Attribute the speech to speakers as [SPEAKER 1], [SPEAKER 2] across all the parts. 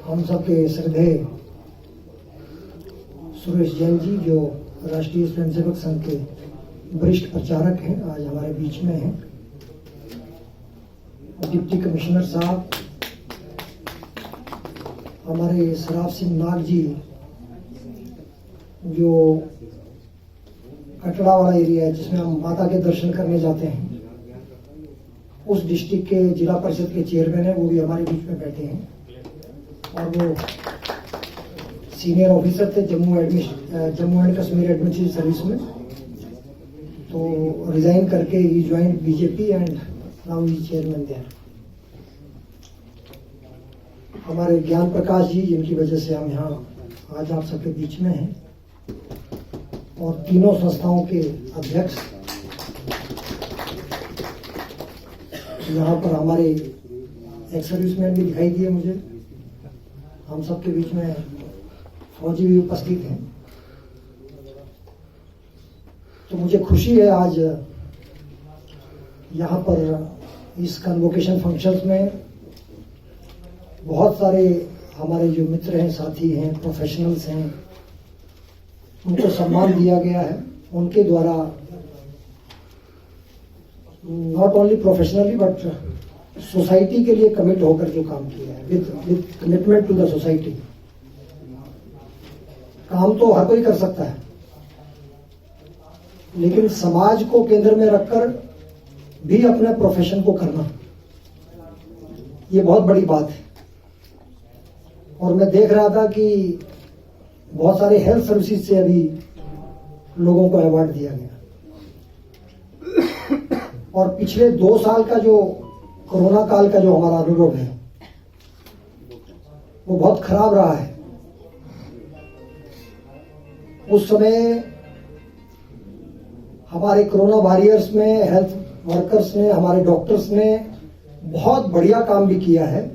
[SPEAKER 1] हम सबके श्रद्धेय सुरेश जैन जी, जो राष्ट्रीय स्वयंसेवक संघ के वरिष्ठ प्रचारक हैं, आज हमारे बीच में हैं। डिप्टी कमिश्नर साहब, हमारे सराफ सिंह नाग जी, जो कटड़ा वाला एरिया है जिसमें हम माता के दर्शन करने जाते हैं, उस डिस्ट्रिक्ट के जिला परिषद के चेयरमैन हैं, वो भी हमारे बीच में बैठे हैं। और वो सीनियर ऑफिसर थे Jammu and Kashmir administrative service में, तो रिजाइन करके ही joined BJP and now he chairman there. हमारे ज्ञान प्रकाश जी, जिनकी वजह से हम यहाँ आज आप सबके बीच में हैं, और तीनों संस्थाओं के अध्यक्ष, यहाँ पर हमारे एक्स सर्विसमैन भी दिखाई दिए मुझे, हम सबके बीच में फौजी भी उपस्थित हैं। तो मुझे खुशी है आज यहाँ पर इस कन्वोकेशन फंक्शंस में बहुत सारे हमारे जो मित्र हैं, साथी हैं, प्रोफेशनल्स हैं, उनको सम्मान दिया गया है। उनके द्वारा not only professionally but society के लिए कमिट होकर जो काम किया है, with commitment to the society. काम तो हर कोई कर सकता है, लेकिन समाज को केंद्र में रखकर भी अपने प्रोफेशन को करना, ये बहुत बड़ी बात है। और मैं देख रहा था कि बहुत सारे हेल्थ सर्विसेज से अभी लोगों को अवार्ड दिया गया, और पिछले 2 साल का जो कोरोना काल का जो हमारा अनुभव है, वो बहुत खराब रहा है। उस समय हमारे कोरोना वॉरियर्स में हेल्थ वर्कर्स ने, हमारे डॉक्टर्स ने बहुत बढ़िया काम भी किया है,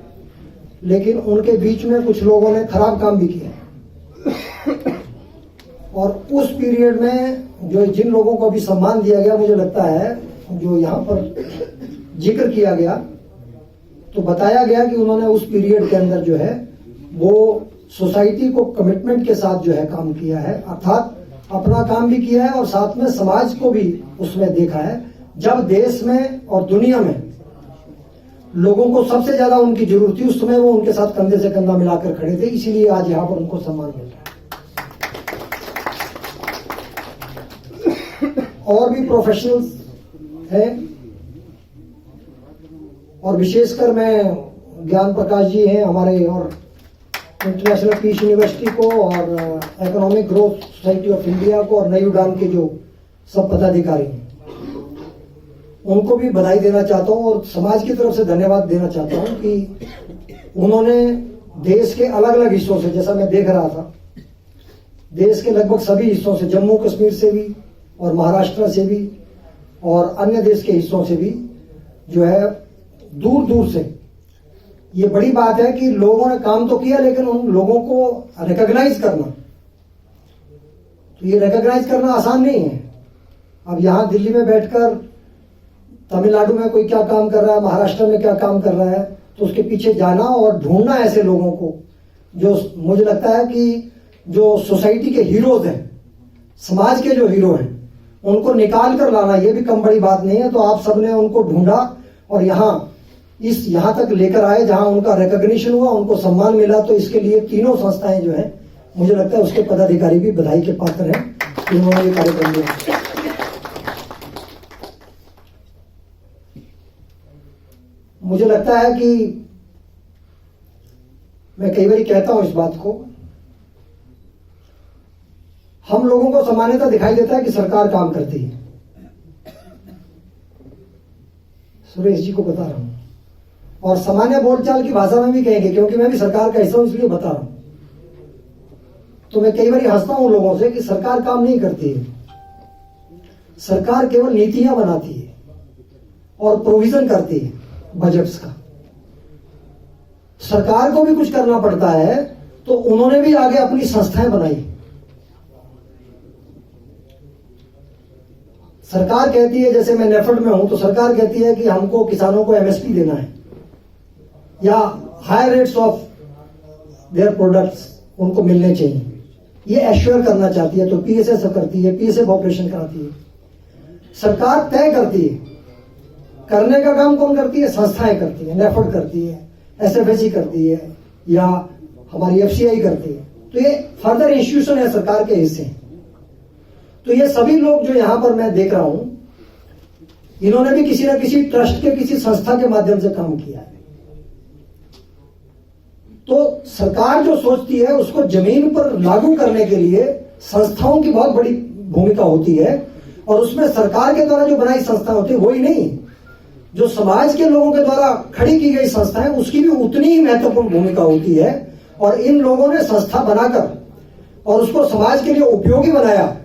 [SPEAKER 1] लेकिन उनके बीच में कुछ लोगों ने खराब काम भी किया। और उस पीरियड में जो जिन लोगों को अभी सम्मान दिया गया, मुझे लगता है जो यहाँ पर जिक्र किया गया, तो बताया गया कि उन्होंने उस पीरियड के अंदर जो है वो सोसाइटी को कमिटमेंट के साथ जो है काम किया है, अर्थात अपना काम भी किया है और साथ में समाज को भी उसमें देखा है। जब देश में और दुनिया में लोगों को सबसे ज्यादा उनकी जरूरत थी, उस समय वो उनके साथ कंधे से कंधा मिलाकर खड़े थे, इसीलिए आज यहाँ पर उनको सम्मान मिल रहा है। और भी प्रोफेशनल्स हैं, और विशेषकर मैं ज्ञान प्रकाश जी हैं हमारे, और इंटरनेशनल पीस यूनिवर्सिटी को, और economic growth society of India को, और नई उड़ान के जो सब पदाधिकारी हैं, उनको भी बधाई देना चाहता हूं और समाज की तरफ से धन्यवाद देना चाहता हूं कि उन्होंने देश के अलग अलग हिस्सों से, जैसा मैं देख रहा था, देश के लगभग सभी हिस्सों से, जम्मू कश्मीर से भी और महाराष्ट्र से भी और अन्य देश के हिस्सों से भी जो है दूर दूर से, ये बड़ी बात है कि लोगों ने काम तो किया, लेकिन उन लोगों को रिकॉग्नाइज करना, तो ये रिकॉग्नाइज करना आसान नहीं है। अब यहां दिल्ली में बैठकर तमिलनाडु में कोई क्या काम कर रहा है, महाराष्ट्र में क्या काम कर रहा है, तो उसके पीछे जाना और ढूंढना ऐसे लोगों को, जो मुझे लगता है कि जो सोसाइटी के हीरोज हैं, समाज के जो हीरो हैं, उनको निकाल कर लाना, ये भी कम बड़ी बात नहीं है। तो आप सबने उनको ढूंढा और यहां तक लेकर आए, जहां उनका रिकॉग्निशन हुआ, उनको सम्मान मिला। तो इसके लिए तीनों संस्थाएं जो है, मुझे लगता है उसके पदाधिकारी भी बधाई के पात्र हैं कि उन्होंने ये कार्यक्रम लिया। मुझे लगता है कि मैं कई बार कहता हूं इस बात को, हम लोगों को सामान्यतः दिखाई देता है कि सरकार काम करती है। सुरेश जी को बता रहा हूं, और सामान्य बोलचाल की भाषा में भी कहेंगे, क्योंकि मैं भी सरकार का हिस्सा हूं, इसलिए बता रहा हूं। तो मैं कई बार हंसता हूं लोगों से कि सरकार काम नहीं करती है, सरकार केवल नीतियां बनाती है और प्रोविजन करती है बजट्स का। सरकार को भी कुछ करना पड़ता है, तो उन्होंने भी आगे अपनी संस्थाएं बनाई। सरकार कहती है, जैसे मैं नेफेड में हूं, तो सरकार कहती है कि हमको किसानों को एमएसपी देना है, या higher rates of their products उनको मिलने चाहिए, ये एश्योर करना चाहती है। तो पीएसए करती है, पीएसए ऑपरेशन कराती है, सरकार तय करती है। करने का काम कौन करती है? संस्थाएं करती है, नेफर्ड करती है, एसएफएसी करती है, या हमारी एफसीआई करती है। तो ये फर्दर इंस्टीट्यूशन है सरकार के हिस्से। तो ये सभी लोग जो यहां पर मैं देख रहा हूं, इन्होंने भी किसी ना किसी ट्रस्ट के, किसी संस्था के माध्यम से काम किया है। तो सरकार जो सोचती है उसको जमीन पर लागू करने के लिए संस्थाओं की बहुत बड़ी भूमिका होती है, और उसमें सरकार के द्वारा जो बनाई संस्था होती है वही नहीं, जो समाज के लोगों के द्वारा खड़ी की गई संस्थाएं उसकी भी उतनी ही महत्वपूर्ण भूमिका होती है। और इन लोगों ने संस्था बनाकर और उसको समाज के लिए उपयोगी बनाया,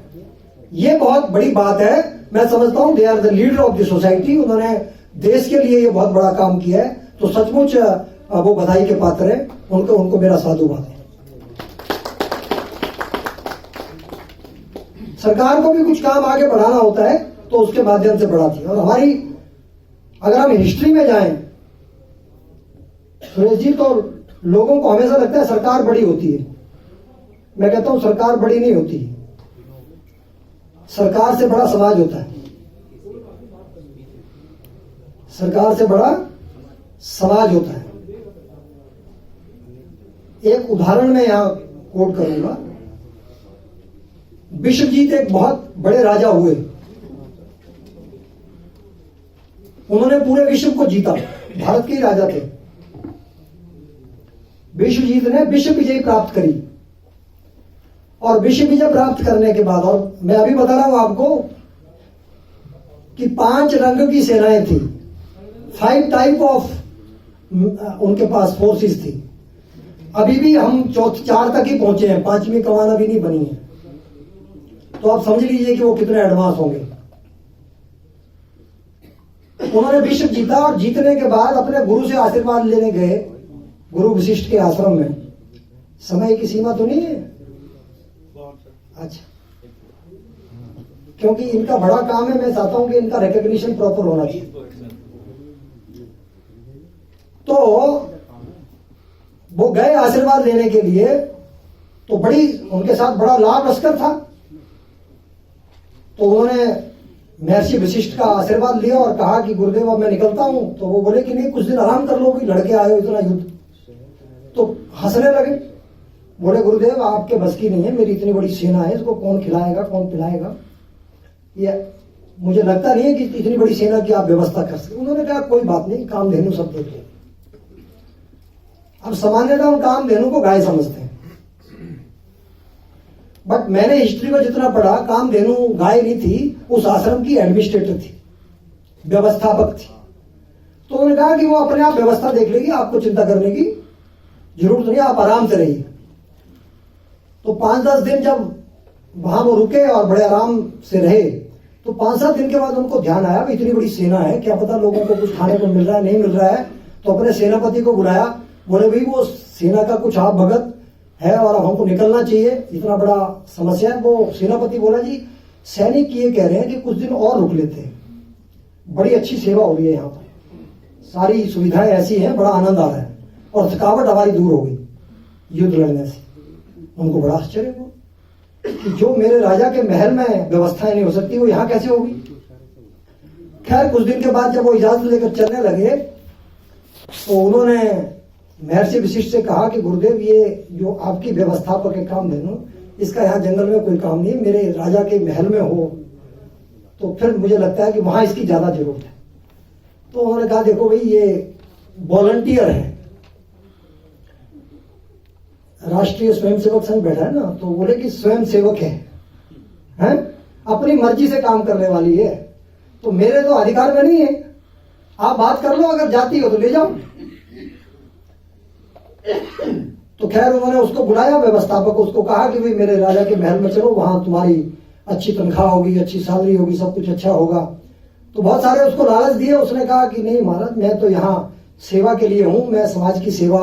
[SPEAKER 1] ये बहुत बड़ी बात है। मैं समझता हूं they are the leader of the society. उन्होंने देश के लिए ये बहुत बड़ा काम किया है, तो सचमुच वो बधाई के पात्र है। उनको मेरा साधुवाद है। सरकार को भी कुछ काम आगे बढ़ाना होता है तो उसके माध्यम से बढ़ाती है। और हमारी, अगर हम हिस्ट्री में जाएं सुरेश जी, तो लोगों को हमेशा लगता है सरकार बड़ी होती है। मैं कहता हूं सरकार बड़ी नहीं होती, सरकार से बड़ा समाज होता है। सरकार से बड़ा समाज होता है। एक उदाहरण मैं यहां कोट करूंगा। विश्वजीत एक बहुत बड़े राजा हुए, उन्होंने पूरे विश्व को जीता, भारत के ही राजा थे। विश्वजीत ने विश्व विजय प्राप्त करी, और विश्व विजय प्राप्त करने के बाद, और मैं अभी बता रहा हूं आपको कि 5 रंग की सेनाएं थी, 5 टाइप ऑफ उनके पास फोर्सेस थी। अभी भी हम 4 तक ही पहुंचे हैं, 5वीं कमान अभी नहीं बनी है। तो आप समझ लीजिए कि वो कितने एडवांस होंगे। उन्होंने विश्व जीता, और जीतने के बाद अपने गुरु से आशीर्वाद लेने गए गुरु वशिष्ठ के आश्रम में। समय की सीमा तो नहीं है? अच्छा, क्योंकि इनका बड़ा काम है, मैं चाहता हूं कि इनका रिकॉग्निशन प्रॉपर होना चाहिए। तो वो गए आशीर्वाद लेने के लिए, तो बड़ी उनके साथ बड़ा लाभ लश्कर था। तो उन्होंने महर्षि वशिष्ठ का आशीर्वाद लिया और कहा कि गुरुदेव अब मैं निकलता हूं। तो वो बोले कि नहीं, कुछ दिन आराम कर लो, लड़के आए हो इतना युद्ध। तो हंसने लगे, बोले गुरुदेव आपके बस की नहीं है, मेरी इतनी बड़ी सेना है, इसको कौन खिलाएगा, कौन पिलाएगा, ये मुझे लगता नहीं है कि इतनी बड़ी सेना की आप व्यवस्था कर सकते। उन्होंने कहा कोई बात नहीं, कामधेनु सब देख लो। अब सामान्यतः हम कामधेनु को गाय समझते हैं, बट मैंने हिस्ट्री में जितना पढ़ा, कामधेनु गाय नहीं थी, उस आश्रम की एडमिनिस्ट्रेटर थी, व्यवस्थापक थी। तो उन्होंने कहा कि वो अपने आप व्यवस्था देख लेगी, आपको चिंता करने की जरूरत नहीं, आप आराम से रहिए। तो 5-10 दिन जब वहां वो रुके और बड़े आराम से रहे, तो 5-7 दिन के बाद उनको ध्यान आया इतनी बड़ी सेना है, क्या पता लोगों को कुछ खाने को मिल रहा है, नहीं मिल रहा है। तो अपने सेनापति को बुलाया, बोले भाई वो सेना का कुछ आप भगत है और अब हमको निकलना चाहिए, इतना बड़ा समस्या है। वो सेनापति बोला जी सैनिक ये कह रहे हैं कि कुछ दिन और रुक लेते हैं, बड़ी अच्छी सेवा हो रही है यहाँ पर, सारी सुविधाएं ऐसी हैं, बड़ा आनंद आ रहा है और थकावट हमारी दूर हो गई युद्ध लड़ने से। उनको बड़ा आश्चर्य हुआ कि जो मेरे राजा के महल में व्यवस्थाएं नहीं हो सकती, वो यहाँ कैसे होगी। खैर कुछ दिन के बाद जब वो इजाजत लेकर चलने लगे, तो उन्होंने महर्षि वशिष्ठ से कहा कि गुरुदेव ये जो आपकी व्यवस्थापक है कामधेनु, इसका यहाँ जंगल में कोई काम नहीं है, मेरे राजा के महल में हो तो फिर मुझे लगता है कि वहां इसकी ज्यादा जरूरत है। तो उन्होंने कहा देखो भाई ये वॉलंटियर है, राष्ट्रीय स्वयंसेवक संघ बैठा है ना, तो बोले कि स्वयंसेवक है, अपनी मर्जी से काम करने वाली है, तो मेरे तो अधिकार में नहीं है, आप बात कर लो, अगर जाती हो तो ले जाओ। तो खैर उन्होंने उसको बुलाया, व्यवस्थापक, उसको कहा कि भाई मेरे राजा के महल में चलो, वहां तुम्हारी अच्छी तनख्वाह होगी, अच्छी सैलरी होगी, सब कुछ अच्छा होगा। तो बहुत सारे उसको लालच दिए। उसने कहा कि नहीं महाराज, मैं तो यहाँ सेवा के लिए हूं, मैं समाज की सेवा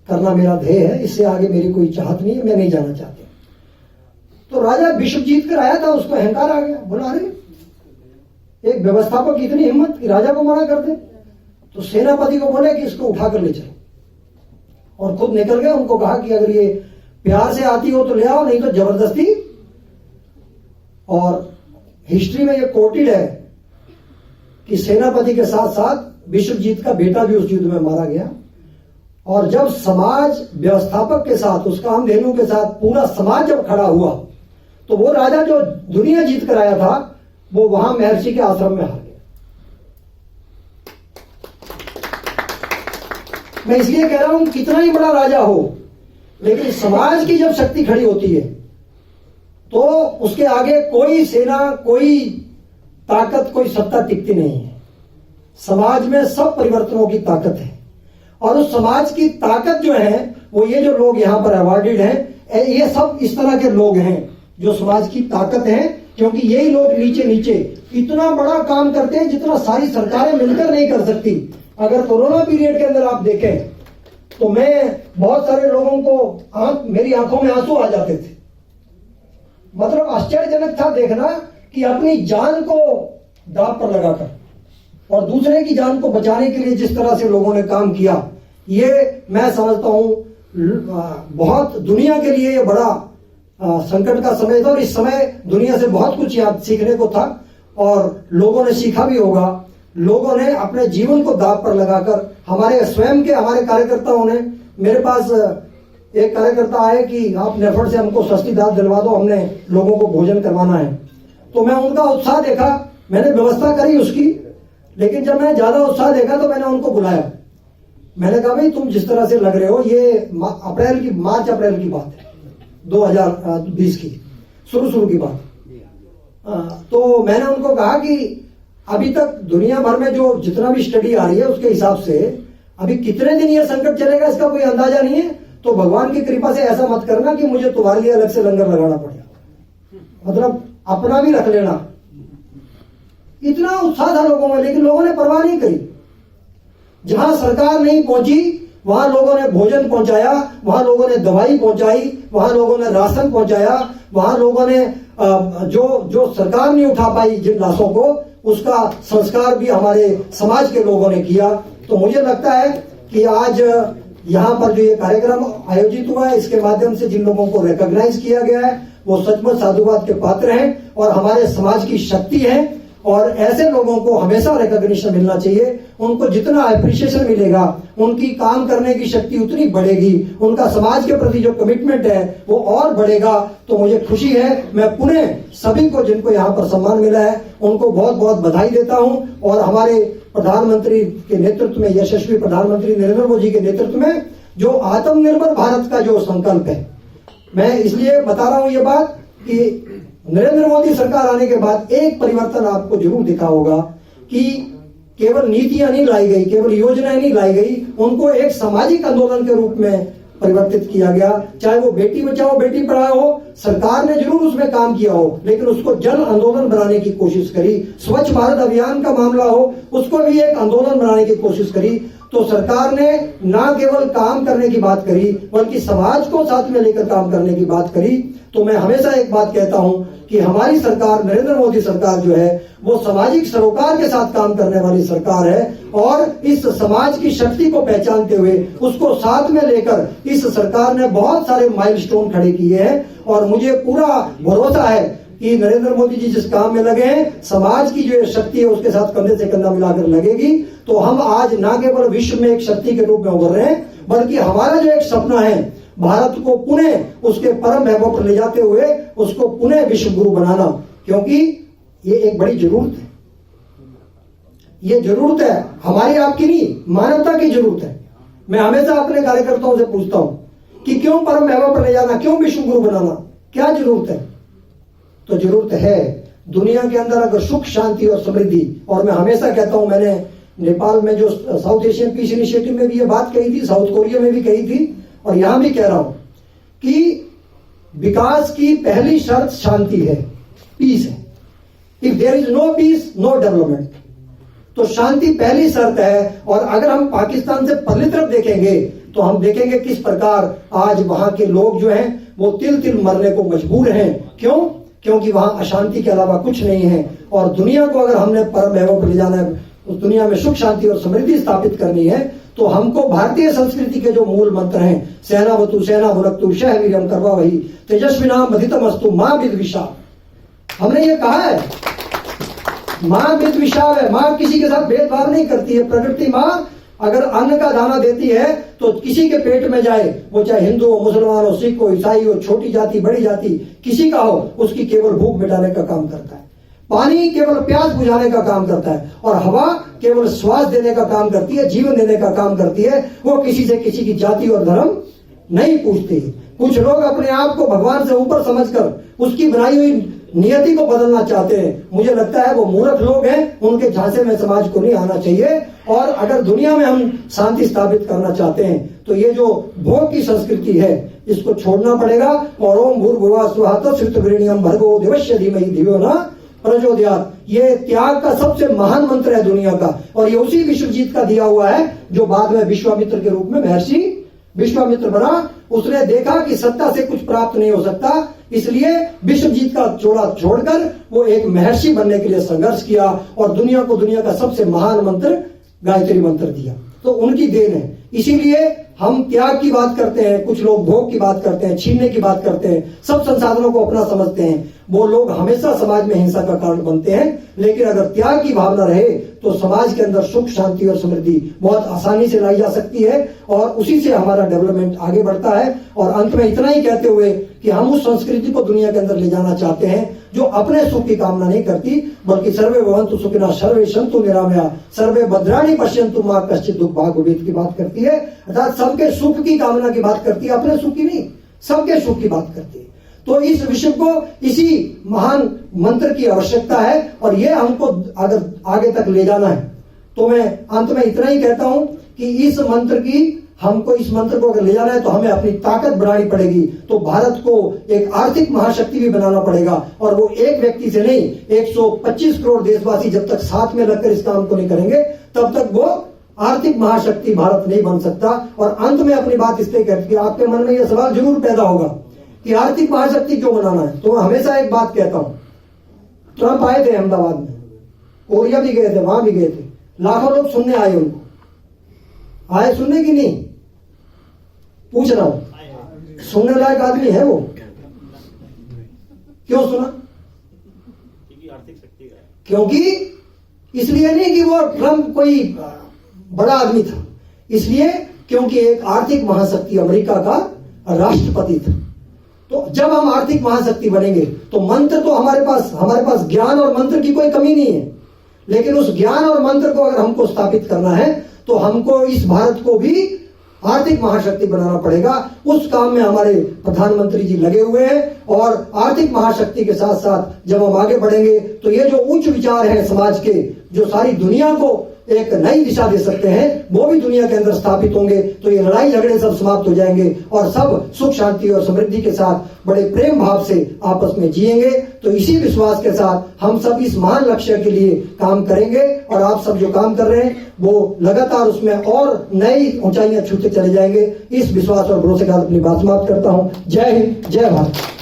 [SPEAKER 1] करना मेरा ध्येय है, इससे आगे मेरी कोई चाहत नहीं है, मैं नहीं जाना चाहती। तो राजा विश्व जीत कर आया था, उसको अहंकार आ गया, बोला अरे एक व्यवस्थापक की इतनी हिम्मत कि राजा को मना कर दे। तो सेनापति को बोले कि इसको उठाकर ले चलो और खुद निकल गए। उनको कहा कि अगर ये प्यार से आती हो तो ले आओ, नहीं तो जबरदस्ती। और हिस्ट्री में ये कोटेड है कि सेनापति के साथ साथ विश्वजीत का बेटा भी उस युद्ध में मारा गया। और जब समाज व्यवस्थापक के साथ, उस कामधेनु के साथ पूरा समाज जब खड़ा हुआ, तो वो राजा जो दुनिया जीत कर आया था वो वहां महर्षि के आश्रम में हार गया। मैं इसलिए कह रहा हूं, कितना ही बड़ा राजा हो, लेकिन समाज की जब शक्ति खड़ी होती है तो उसके आगे कोई सेना, कोई ताकत, कोई सत्ता टिकती नहीं है। समाज में सब परिवर्तनों की ताकत है, और उस समाज की ताकत जो है वो ये जो लोग यहां पर अवार्डेड हैं, ये सब इस तरह के लोग हैं जो समाज की ताकत हैं। क्योंकि यही लोग नीचे नीचे इतना बड़ा काम करते हैं जितना सारी सरकारें मिलकर नहीं कर सकती। अगर कोरोना पीरियड के अंदर आप देखें तो मैं बहुत सारे लोगों को मेरी आंखों में आंसू आ जाते थे। मतलब आश्चर्यजनक था देखना कि अपनी जान को दांव पर लगाकर और दूसरे की जान को बचाने के लिए जिस तरह से लोगों ने काम किया, ये मैं समझता हूं बहुत दुनिया के लिए ये बड़ा संकट का समय था। और इस समय दुनिया से बहुत कुछ याद सीखने को था और लोगों ने सीखा भी होगा। लोगों ने अपने जीवन को दांव पर लगाकर, हमारे स्वयं के हमारे कार्यकर्ताओं ने, मेरे पास एक कार्यकर्ता आए कि आप नेफर्ट से हमको सस्ती दाल दिलवा दो, हमने लोगों को भोजन करवाना है। तो मैं उनका उत्साह देखा, मैंने व्यवस्था करी उसकी, लेकिन जब मैंने ज्यादा उत्साह देखा तो मैंने उनको बुलाया। मैंने कहा भाई तुम जिस तरह से लग रहे हो, ये मार्च अप्रैल की बात है 2020 की, शुरू की बात। तो मैंने उनको कहा कि अभी तक दुनिया भर में जो जितना भी स्टडी आ रही है उसके हिसाब से अभी कितने दिन ये संकट चलेगा इसका कोई अंदाजा नहीं है। तो भगवान की कृपा से ऐसा मत करना कि मुझे तुम्हारे लिए अलग से लंगर लगाना पड़ेगा, मतलब अपना भी रख लेना। इतना उत्साह था लोगों में, लेकिन लोगों ने परवाह नहीं करी। जहां सरकार नहीं पहुंची वहां लोगों ने भोजन पहुंचाया, वहां लोगों ने दवाई पहुंचाई, वहां लोगों ने राशन पहुंचाया, वहां लोगों ने जो सरकार नहीं उठा पाई जिन लाशों को, उसका संस्कार भी हमारे समाज के लोगों ने किया। तो मुझे लगता है कि आज यहाँ पर जो ये कार्यक्रम आयोजित हुआ है, इसके माध्यम से जिन लोगों को रिकॉग्नाइज किया गया है वो सचमुच साधुवाद के पात्र हैं और हमारे समाज की शक्ति है। और ऐसे लोगों को हमेशा रिकॉग्निशन मिलना चाहिए। उनको जितना अप्रिशिएशन मिलेगा, उनकी काम करने की शक्ति उतनी बढ़ेगी, उनका समाज के प्रति जो कमिटमेंट है वो और बढ़ेगा। तो मुझे खुशी है, मैं पुनः सभी को जिनको यहाँ पर सम्मान मिला है उनको बहुत बहुत बधाई देता हूँ। और हमारे प्रधानमंत्री के नेतृत्व में, यशस्वी प्रधानमंत्री नरेंद्र मोदी के नेतृत्व में जो आत्मनिर्भर भारत का जो संकल्प है, मैं इसलिए बता रहा हूं ये बात कि नरेंद्र मोदी सरकार आने के बाद एक परिवर्तन आपको जरूर दिखा होगा कि केवल नीतियां नहीं लाई गई, केवल योजनाएं नहीं लाई गई, उनको एक सामाजिक आंदोलन के रूप में परिवर्तित किया गया। चाहे वो बेटी बचाओ बेटी पढ़ाओ हो, सरकार ने जरूर उसमें काम किया हो, लेकिन उसको जन आंदोलन बनाने की कोशिश करी। स्वच्छ भारत अभियान का मामला हो, उसको भी एक आंदोलन बनाने की कोशिश करी। तो सरकार ने ना केवल काम करने की बात करी, बल्कि समाज को साथ में लेकर काम करने की बात करी। तो मैं हमेशा एक बात कहता हूं कि हमारी सरकार, नरेंद्र मोदी सरकार जो है वो सामाजिक सरोकार के साथ काम करने वाली सरकार है। और इस समाज की शक्ति को पहचानते हुए उसको साथ में लेकर इस सरकार ने बहुत सारे माइलस्टोन खड़े किए हैं। और मुझे पूरा भरोसा है कि नरेंद्र मोदी जी जिस काम में लगे हैं, समाज की जो शक्ति है उसके साथ कंधे से कंधा मिलाकर लगेगी। तो हम आज ना केवल विश्व में एक शक्ति के रूप में उभर रहे हैं, बल्कि हमारा जो एक सपना है भारत को पुनः उसके परम वैभव पर ले जाते हुए उसको पुनः विश्व गुरु बनाना, क्योंकि ये एक बड़ी जरूरत है। ये जरूरत है हमारी आपकी नहीं, मानवता की जरूरत है। मैं हमेशा अपने कार्यकर्ताओं से पूछता हूं कि क्यों परम वैभव पर ले जाना, क्यों विश्व गुरु बनाना, क्या जरूरत है? तो जरूरत है दुनिया के अंदर अगर सुख शांति और समृद्धि। और मैं हमेशा कहता हूं, मैंने नेपाल में जो साउथ एशियन पीस इनिशिएटिव में भी ये बात कही थी, साउथ कोरिया में भी कही थी और यहां भी कह रहा हूं कि विकास की पहली शर्त शांति है, पीस है। If there is no peace, no development. तो शांति पहली शर्त है। और अगर हम पाकिस्तान से परली तरफ देखेंगे तो हम देखेंगे किस प्रकार आज वहां के लोग जो हैं वो तिल तिल मरने को मजबूर हैं। क्यों? क्योंकि वहां अशांति के अलावा कुछ नहीं है। और दुनिया को अगर हमने परम वैभव पर ले जाना है, उस दुनिया में सुख शांति और समृद्धि स्थापित करनी है, तो हमको भारतीय संस्कृति के जो मूल मंत्र हैं, सेनावतु सेना भुनक्तु शह वीरम करवा वही तेजस्विनाम बधितमस्तु मां विद्विषा, हमने ये कहा है मां विद्विषा है, मां किसी के साथ भेदभाव नहीं करती है। प्रकृति मां अगर अन्न का दाना देती है तो किसी के पेट में जाए, वो चाहे हिंदू हो, मुसलमान हो, सिख हो, ईसाई हो, छोटी जाति बड़ी जाति किसी का हो, उसकी केवल भूख मिटाने का काम करता है। पानी केवल प्यास बुझाने का काम करता है और हवा केवल श्वास देने का काम करती है, जीवन देने का काम करती है। वो किसी से किसी की जाति और धर्म नहीं पूछती। कुछ लोग अपने आप को भगवान से ऊपर समझकर उसकी बनाई हुई नियति को बदलना चाहते हैं। मुझे लगता है वो मूर्ख लोग हैं, उनके झांसे में समाज को नहीं आना चाहिए। और अगर दुनिया में हम शांति स्थापित करना चाहते हैं तो ये जो भोग की संस्कृति है इसको छोड़ना पड़ेगा। और ओम भूर्भुवः स्वः तत्सवितुर्वरेण्यं भर्गो देवस्य धीमहि धियो न प्रचोदयात्, ये त्याग का सबसे महान मंत्र है दुनिया का। और ये उसी विश्वजीत का दिया हुआ है जो बाद में विश्वामित्र के रूप में महर्षि विश्वामित्र बना। उसने देखा कि सत्ता से कुछ प्राप्त नहीं हो सकता, इसलिए विश्वजीत का चोला छोड़कर वो एक महर्षि बनने के लिए संघर्ष किया और दुनिया को दुनिया का सबसे महान मंत्र गायत्री मंत्र दिया। तो उनकी देन है। इसीलिए हम त्याग की बात करते हैं, कुछ लोग भोग की बात करते हैं, छीनने की बात करते हैं, सब संसाधनों को अपना समझते हैं। वो लोग हमेशा समाज में हिंसा का कारण बनते हैं। लेकिन अगर त्याग की भावना रहे तो समाज के अंदर सुख शांति और समृद्धि बहुत आसानी से लाई जा सकती है और उसी से हमारा डेवलपमेंट आगे बढ़ता है। और अंत में इतना ही कहते हुए कि हम उस संस्कृति को दुनिया के अंदर ले जाना चाहते हैं जो अपने सुख की कामना नहीं करती, बल्कि सर्वे भवन्तु सुखिनः सर्वे सन्तु निरामया सर्वे भद्राणि पश्यन्तु मा कश्चित् दुःखभाग् भवेत् की बात करती है। अर्थात सबके सुख की कामना की बात करती है, अपने सुख की नहीं, सबके सुख की बात करती है। तो इस विश्व को इसी महान मंत्र की आवश्यकता है और ये हमको अगर आगे तक ले जाना है तो मैं अंत में इतना ही कहता हूं कि इस मंत्र को अगर ले जाना है तो हमें अपनी ताकत बढ़ानी पड़ेगी। तो भारत को एक आर्थिक महाशक्ति भी बनाना पड़ेगा और वो एक व्यक्ति से नहीं, 125 करोड़ देशवासी जब तक साथ में लगकर इस काम को नहीं करेंगे तब तक वो आर्थिक महाशक्ति भारत नहीं बन सकता। और अंत में अपनी बात इसलिए कहती है, आपके मन में यह सवाल जरूर पैदा होगा कि आर्थिक महाशक्ति क्यों बनाना है। तो मैं हमेशा एक बात कहता हूं, ट्रंप आए थे अहमदाबाद में, कोरिया भी गए थे, वहां भी गए थे, लाखों लोग सुनने आए, उनको आए सुनने की नहीं, पूछ रहा हूं, सुनने लायक आदमी है वो? क्यों सुना?
[SPEAKER 2] आर्थिक शक्ति है।
[SPEAKER 1] क्योंकि इसलिए नहीं कि वो ट्रंप कोई बड़ा आदमी था, इसलिए क्योंकि एक आर्थिक महाशक्ति अमेरिका का राष्ट्रपति था। तो जब हम आर्थिक महाशक्ति बनेंगे तो मंत्र तो हमारे पास ज्ञान और मंत्र की कोई कमी नहीं है, लेकिन उस ज्ञान और मंत्र को अगर हमको स्थापित करना है तो हमको इस भारत को भी आर्थिक महाशक्ति बनाना पड़ेगा। उस काम में हमारे प्रधानमंत्री जी लगे हुए हैं और आर्थिक महाशक्ति के साथ साथ जब हम आगे बढ़ेंगे तो ये जो उच्च विचार हैं समाज के, जो सारी दुनिया को एक नई दिशा दे सकते हैं, वो भी दुनिया के अंदर स्थापित होंगे। तो ये लड़ाई झगड़े सब समाप्त हो जाएंगे और सब सुख शांति और समृद्धि के साथ बड़े प्रेम भाव से आपस में जिएंगे। तो इसी विश्वास के साथ हम सब इस महान लक्ष्य के लिए काम करेंगे और आप सब जो काम कर रहे हैं वो लगातार उसमें और नई ऊंचाइयां छूते चले जाएंगे। इस विश्वास और भरोसे के साथ अपनी बात समाप्त करता हूं। जय हिंद, जय भारत।